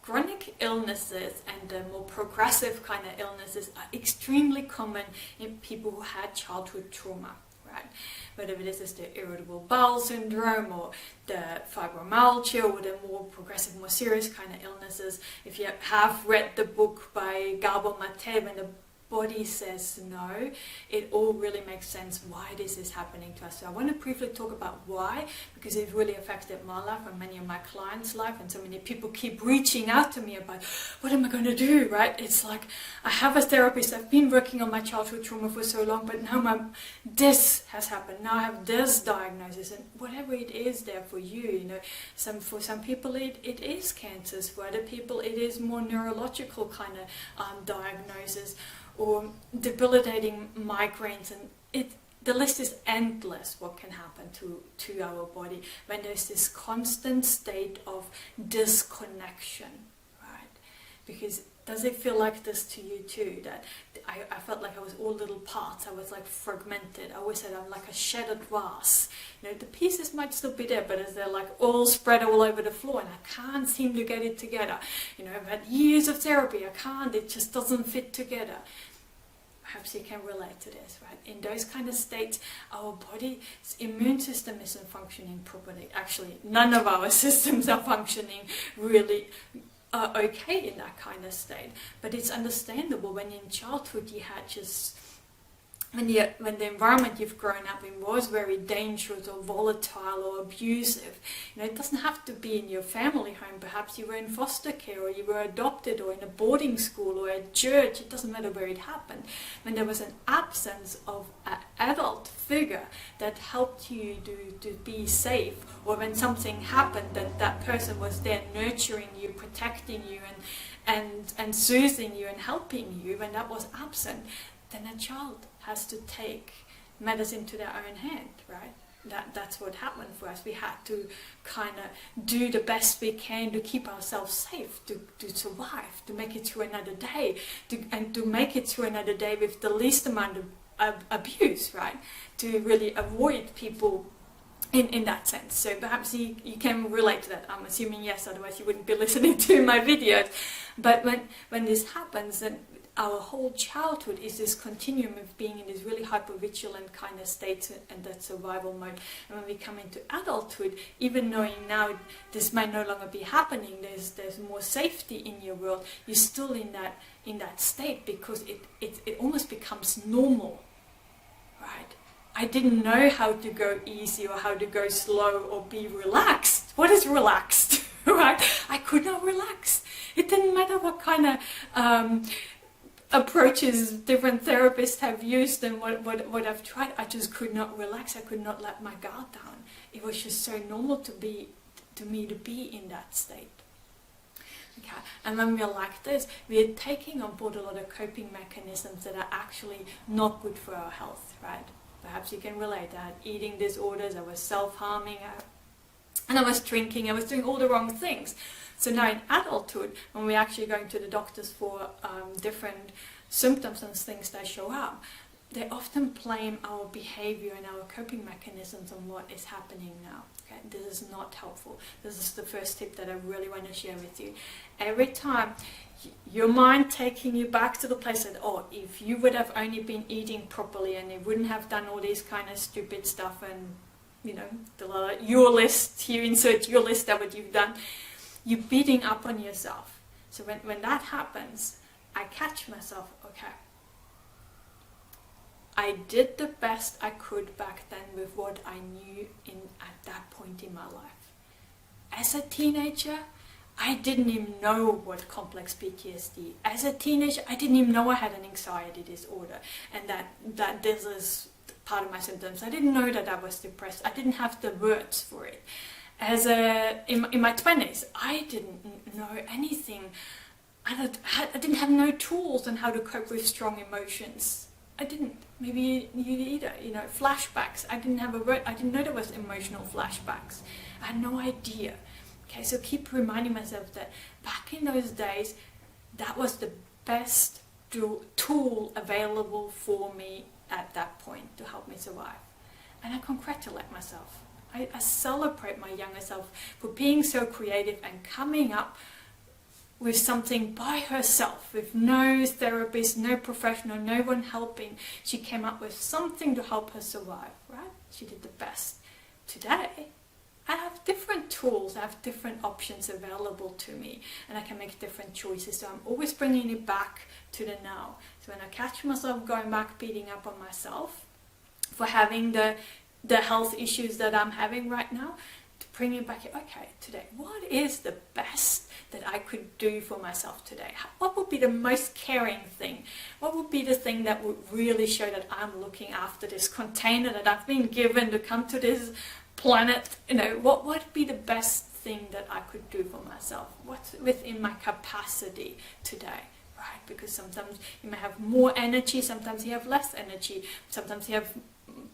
chronic illnesses and the more progressive kind of illnesses are extremely common in people who had childhood trauma, right? Whether this is the irritable bowel syndrome or the fibromyalgia or the more progressive, more serious kind of illnesses. If you have read the book by Gabor Mate, When the Body Says No, it all really makes sense why this is happening to us. So I want to briefly talk about why, because it really affected my life and many of my clients' life, and so many people keep reaching out to me about what am I going to do, right? It's like I have a therapist, I've been working on my childhood trauma for so long, but now this has happened, now I have this diagnosis, and whatever it is there for you, for some people it is cancers, for other people it is more neurological kind of diagnosis, or debilitating migraines, and the list is endless what can happen to our body when there's this constant state of disconnection, right? Because does it feel like this to you too, that I felt like I was all little parts, I was like fragmented. I always said I'm like a shattered vase. The pieces might still be there, but as they're like all spread all over the floor and I can't seem to get it together. I've had years of therapy, it just doesn't fit together. Perhaps you can relate to this, right? In those kind of states, our body's immune system isn't functioning properly. Actually, none of our systems are functioning really okay in that kind of state. But it's understandable when in childhood you had just, when the environment you've grown up in was very dangerous or volatile or abusive. It doesn't have to be in your family home. Perhaps you were in foster care, or you were adopted, or in a boarding school, or a church. It doesn't matter where it happened. When there was an absence of an adult figure that helped you to be safe, or when something happened, that person was there nurturing you, protecting you, and soothing you and helping you, when that was absent, then a child has to take matters into their own hand, right? That's what happened for us. We had to kind of do the best we can to keep ourselves safe, to survive, to make it through another day, to make it through another day with the least amount of abuse, right? To really avoid people in that sense. So perhaps you can relate to that. I'm assuming yes, otherwise you wouldn't be listening to my videos. But when this happens, then our whole childhood is this continuum of being in this really hypervigilant kind of state and that survival mode. And when we come into adulthood, even knowing now this might no longer be happening, there's more safety in your world, you're still in that state, because it almost becomes normal, right? I didn't know how to go easy or how to go slow or be relaxed. What is relaxed, right? I could not relax. It didn't matter what kind of approaches different therapists have used and what I've tried. I just could not relax. I could not let my guard down. It was just so normal to me to be in that state. Okay, and when we're like this, we're taking on board a lot of coping mechanisms that are actually not good for our health, right? Perhaps you can relate. I had eating disorders, I was self-harming, and I was drinking, I was doing all the wrong things. So now in adulthood, when we're actually going to the doctors for different symptoms and things that show up, they often blame our behavior and our coping mechanisms on what is happening now. Okay? This is not helpful. This is the first tip that I really want to share with you. Every time your mind taking you back to the place that, oh, if you would have only been eating properly and you wouldn't have done all these kind of stupid stuff and, your list, you insert your list of what you've done, you're beating up on yourself. So when that happens, I catch myself, okay, I did the best I could back then with what I knew at that point in my life. As a teenager, I didn't even know what complex PTSD. As a teenager, I didn't even know I had an anxiety disorder and that this is part of my symptoms. I didn't know that I was depressed. I didn't have the words for it. In my 20s, I didn't know anything. I didn't have no tools on how to cope with strong emotions. I didn't. Maybe you either. Flashbacks. I didn't have a word. I didn't know there was emotional flashbacks. I had no idea. Okay, so keep reminding myself that back in those days, that was the best tool available for me at that point to help me survive. And I congratulate myself. I celebrate my younger self for being so creative and coming up with something by herself, with no therapist, no professional, no one helping. She came up with something to help her survive, right? She did the best. Today, I have different tools, I have different options available to me, and I can make different choices. So I'm always bringing it back to the now. So when I catch myself going back, beating up on myself for having the health issues that I'm having right now, to bring it back, okay, today, what is the best that I could do for myself today? What would be the most caring thing? What would be the thing that would really show that I'm looking after this container that I've been given to come to this planet? What would be the best thing that I could do for myself? What's within my capacity today? Right? Because sometimes you may have more energy, sometimes you have less energy, sometimes you have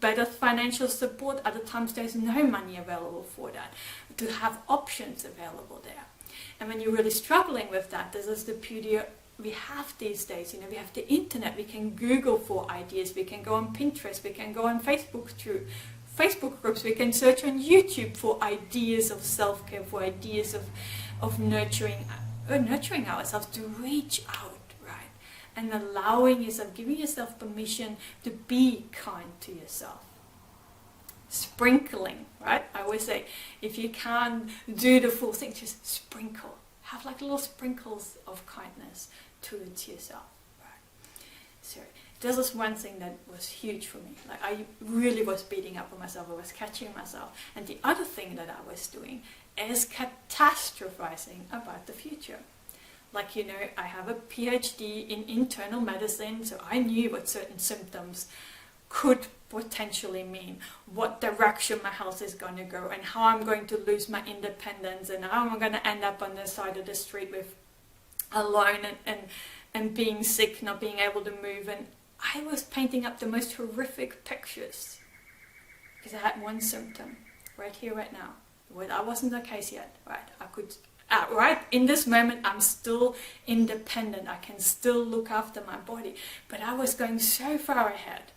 better financial support, other times there's no money available for that. To have options available there. And when you're really struggling with that, this is the beauty we have these days. We have the internet, we can Google for ideas, we can go on Pinterest, we can go on Facebook through Facebook groups, we can search on YouTube for ideas of self-care, for ideas of nurturing ourselves, to reach out, right? And allowing yourself, giving yourself permission to be kind to yourself. Sprinkling, right? I always say, if you can't do the full thing, just sprinkle. Have like little sprinkles of kindness towards yourself, right? So this is one thing that was huge for me. Like, I really was beating up on myself, I was catching myself. And the other thing that I was doing is catastrophizing about the future. Like, I have a PhD in internal medicine, so I knew what certain symptoms could potentially mean, what direction my health is going to go, and how I'm going to lose my independence, and how I'm going to end up on the side of the street with alone and being sick, not being able to move. And I was painting up the most horrific pictures because I had one symptom right here, right now. Well, that wasn't the case yet, right? I could, right in this moment, I'm still independent. I can still look after my body, but I was going so far ahead.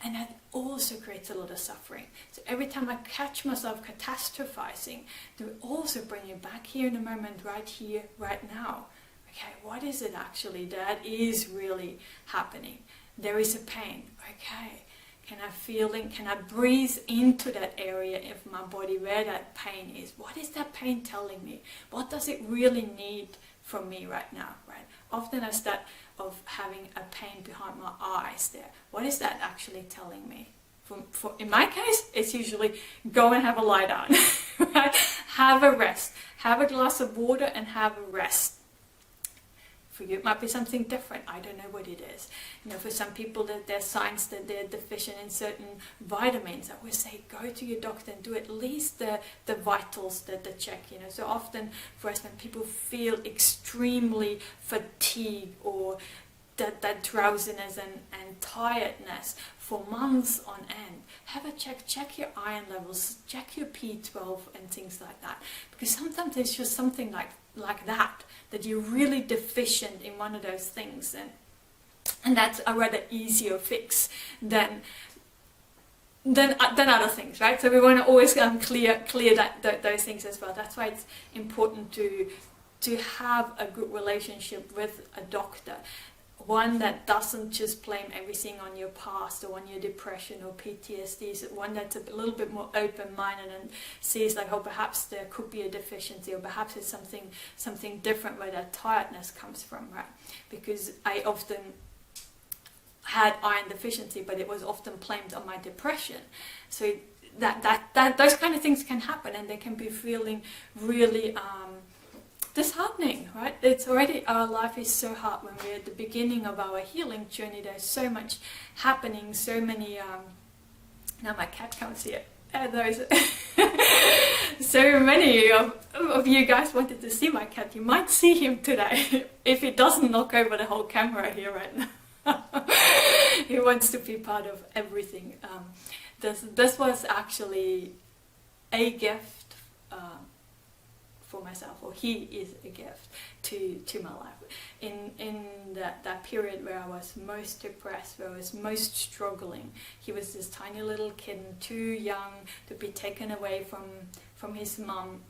And that also creates a lot of suffering. So every time I catch myself catastrophizing, to also bring it back here in the moment, right here, right now. Okay, what is it actually that is really happening? There is a pain. Okay, can I feel it? Can I breathe into that area of my body where that pain is? What is that pain telling me? What does it really need from me right now, right? Often I start of having a pain behind my eyes there. What is that actually telling me? In my case, it's usually go and have a lie down, right? Have a rest. Have a glass of water and have a rest. For you, it might be something different. I don't know what it is. For some people, that there's signs that they're deficient in certain vitamins. I would say go to your doctor and do at least the vitals, the check. So often for us, when people feel extremely fatigued or that drowsiness and tiredness for months on end, have a check your iron levels, check your P12 and things like that. Because sometimes it's just something like that you're really deficient in one of those things, and that's a rather easier fix than other things, right? So we want to always clear those things as well. That's why it's important to have a good relationship with a doctor. One that doesn't just blame everything on your past or on your depression or PTSD, so one that's a little bit more open-minded and sees like, oh, perhaps there could be a deficiency, or perhaps it's something different where that tiredness comes from, right? Because I often had iron deficiency, but it was often blamed on my depression. So that those kind of things can happen, and they can be feeling really disheartening, right? It's already, our life is so hard when we're at the beginning of our healing journey. There's so much happening, so many now my cat comes here. There's so many of you guys wanted to see my cat. You might see him today if he doesn't knock over the whole camera here right now. He wants to be part of everything. This was actually a gift for myself, or he is a gift to my life. In that period where I was most depressed, where I was most struggling, he was this tiny little kid, too young to be taken away from his mum,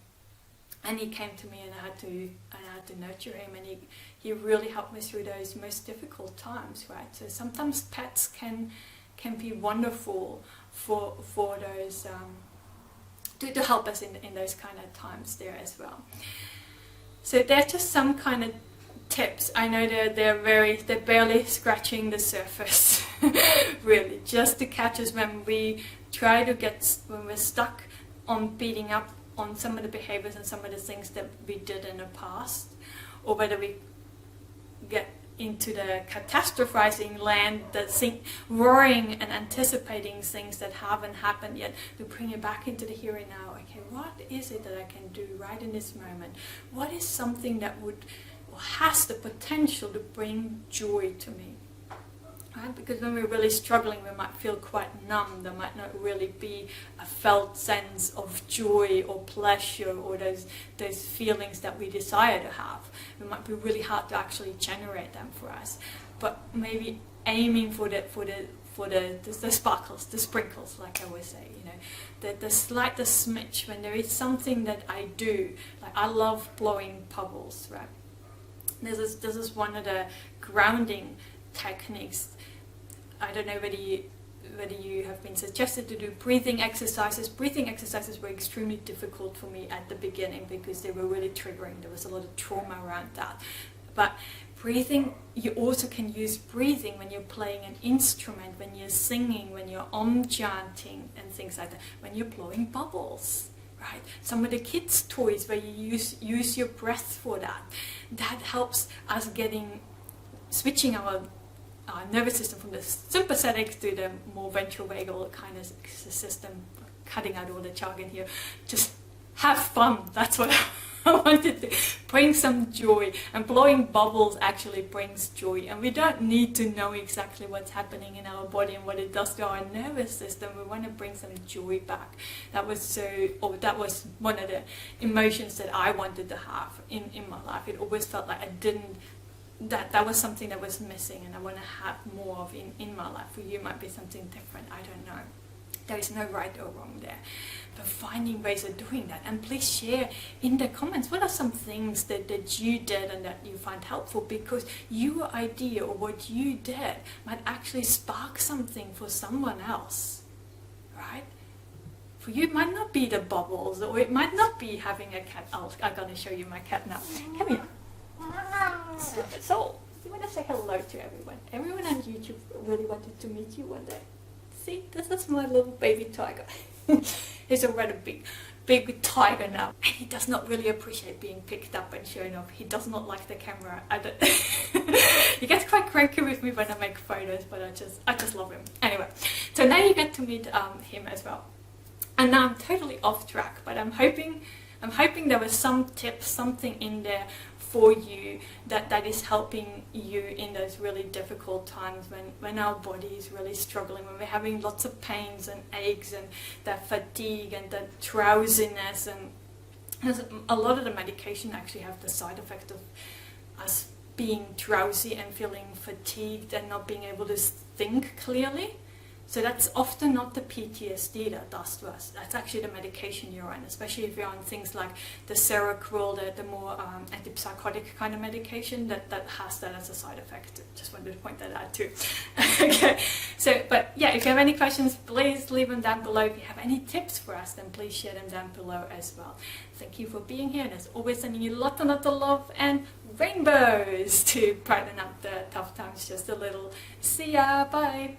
And he came to me, and I had to nurture him, and he really helped me through those most difficult times, right? So sometimes pets can be wonderful for those to help us in those kind of times there as well. So they're just some kind of tips. I know they're barely scratching the surface, really, just to catch us when we try to when we're stuck on beating up on some of the behaviors and some of the things that we did in the past, or whether we get into the catastrophizing land, roaring and anticipating things that haven't happened yet, to bring it back into the here and now. Okay, what is it that I can do right in this moment? What is something that has the potential to bring joy to me? Right? Because when we're really struggling, we might feel quite numb. There might not really be a felt sense of joy or pleasure or those feelings that we desire to have. It might be really hard to actually generate them for us. But maybe aiming for the sparkles, the sprinkles, like I always say, the smidge, when there is something that I do. Like I love blowing bubbles, right? This is one of the grounding techniques. I don't know whether you have been suggested to do breathing exercises. Breathing exercises were extremely difficult for me at the beginning because they were really triggering. There was a lot of trauma around that. But breathing, you also can use breathing when you're playing an instrument, when you're singing, when you're chanting and things like that, when you're blowing bubbles. Right? Some of the kids' toys where you use your breath for that. That helps us switching our nervous system from the sympathetic to the more ventral vagal kind of system. Cutting out all the jargon here. Just have fun. That's what I wanted to bring some joy, and blowing bubbles actually brings joy, and we don't need to know exactly what's happening in our body and what it does to our nervous system. We want to bring some joy back. That was one of the emotions that I wanted to have in my life. It always felt like that was something that was missing, and I want to have more of in my life. For you it might be something different, I don't know. There is no right or wrong there. But finding ways of doing that. And please share in the comments, what are some things that you did and that you find helpful? Because your idea or what you did might actually spark something for someone else. Right? For you, it might not be the bubbles, or it might not be having a cat. I'm going to show you my cat now. Come here. So, you want to say hello to everyone. Everyone on YouTube really wanted to meet you one day. See, this is my little baby tiger. He's already big tiger now. And he does not really appreciate being picked up and shown off. He does not like the camera. He gets quite cranky with me when I make photos, but I just love him. Anyway, so now you get to meet him as well. And now I'm totally off track, but I'm hoping there was some tips, something in there for you that is helping you in those really difficult times when our body is really struggling, when we're having lots of pains and aches and that fatigue and that drowsiness. And a lot of the medication actually have the side effect of us being drowsy and feeling fatigued and not being able to think clearly. So that's often not the PTSD that does to us. That's actually the medication you're on, especially if you're on things like the Seroquel, the more antipsychotic kind of medication that has that as a side effect. Just wanted to point that out too. Okay. So, but yeah, if you have any questions, please leave them down below. If you have any tips for us, then please share them down below as well. Thank you for being here, and as always, sending you lots and lots of love and rainbows to brighten up the tough times just a little. See ya. Bye.